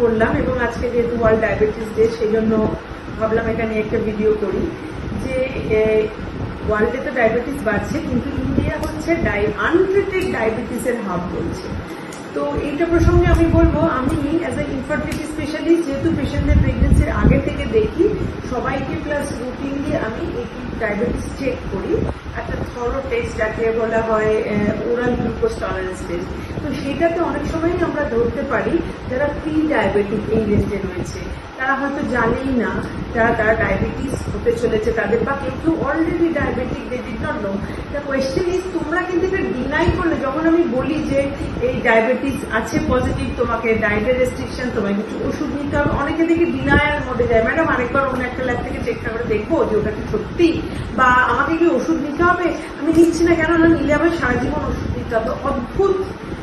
করলাম এবং আজকে যেহেতু ওয়ার্ল্ড ডায়াবেটিস ডে সেই জন্য ভাবলাম এটা নিয়ে একটা ভিডিও করি যে ওয়ার্ল্ডে তো ডায়াবেটিস বাড়ছে কিন্তু ইন্ডিয়া হচ্ছে আনট্রিটেড ডায়াবেটিসের হাব বলছে। তো এইটা প্রসঙ্গে আমি বলবো, আমি অ্যাজ এ ইনফার্টিলিটি স্পেশালিস্ট যেহেতু পেশেন্টদের প্রেগনেন্সির আগে থেকে দেখি সবাইকে প্লাস রুটিনলি আমি এই ডায়াবেটিস চেক করি, একটা থরো টেস্ট যাকে বলা হয় ওরাল গ্লুকোজ টলারেন্স টেস্ট। তো সেটাতে অনেক সময়ই আমরা ধরতে পারি যারা প্রি ডায়াবেটিক এই রেঞ্জে রয়েছে, তারা হয়তো জানেই না তারা ডায়াবেটিস হতে চলেছে তাদের, বা কেউ কেউ already diabetic they did not know. The question is তোমরা কিন্তু এটা ডিনাই করলে, যখন আমি বলি যে এই ডায়াবেটিস আছে পজিটিভ, তোমাকে ডায়েটের রেস্ট্রিকশন, তোমায় কিছু ওষুধ নিতে হবে, অনেকে দেখি ডিনায়াল মোডে যায়, ম্যাডাম আরেকবার অন্য একটা ল্যাব থেকে চেকটা করে দেখবো যে ওটা কি সত্যি, বা আমাকে কি ওষুধ নিতে হবে, আমি নিচ্ছি না কেন না নিলে আবার সারা জীবন ওষুধ নিতে হবে। অদ্ভুত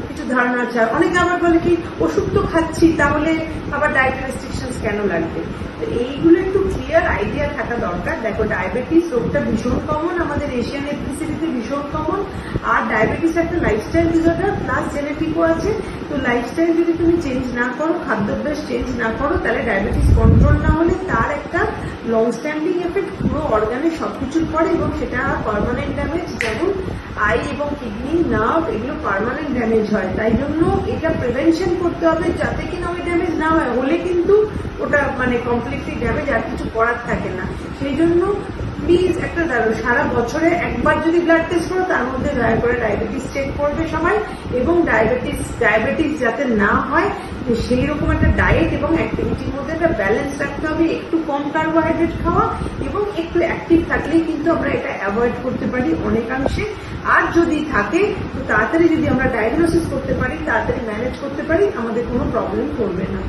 কিছু ধারণা আছে। অনেকে আবার বলে কি ওষুধ তো খাচ্ছি তাহলে আবার ডায়েট রেস্ট্রিকশন কেন লাগবে। তো এইগুলো একটু ক্লিয়ার আইডিয়া থাকা দরকার। দেখো ডায়াবেটিস রোগটা ভীষণ কমন, আমাদের এশিয়ান এথনিসিটিতে ভীষণ কমন, আর ডায়াবেটিস একটা লাইফস্টাইল ডিসঅর্ডার প্লাস জেনেটিকও আছে। তো লাইফস্টাইল যদি তুমি চেঞ্জ না করো, খাদ্যাভ্যাস চেঞ্জ না করো, তাহলে ডায়াবেটিস কন্ট্রোল না হলে তার একটা লং স্ট্যান্ডিং এফেক্ট পুরো অর্গানে সবকিছুর পরে, এবং সেটা পার্মানেন্ট ড্যামেজ, যেমন আই এবং কিডনি, নার্ভ, এগুলো পার্মানেন্ট ড্যামেজ হয়। তাই জন্য এটা প্রিভেনশন করতে হবে যাতে কিনা ওই ড্যামেজ না হয়, হলে কিন্তু ওটা মানে কমপ্লিটলি ড্যামেজ, আর কিছু করার থাকে না। সেই জন্য প্লিজ একটা সারা বছরে একবার যদি ব্লাড টেস্ট করো, তার মধ্যে দয়া করে ডায়াবেটিস চেক করবে সবাই, এবং ডায়াবেটিস যাতে না হয় সেই রকম একটা ডায়েট এবং অ্যাক্টিভিটির মধ্যে একটা ব্যালেন্স রাখতে হবে। একটু কম কার্বোহাইড্রেট খাওয়া এবং একটু অ্যাক্টিভ থাকলেই কিন্তু আমরা এটা অ্যাভয়েড করতে পারি অনেকাংশে। আর যদি থাকে তো তাড়াতাড়ি যদি আমরা ডায়াগনোসিস করতে পারি, তাড়াতাড়ি ম্যানেজ করতে পারি, আমাদের কোনো প্রবলেম করবে না।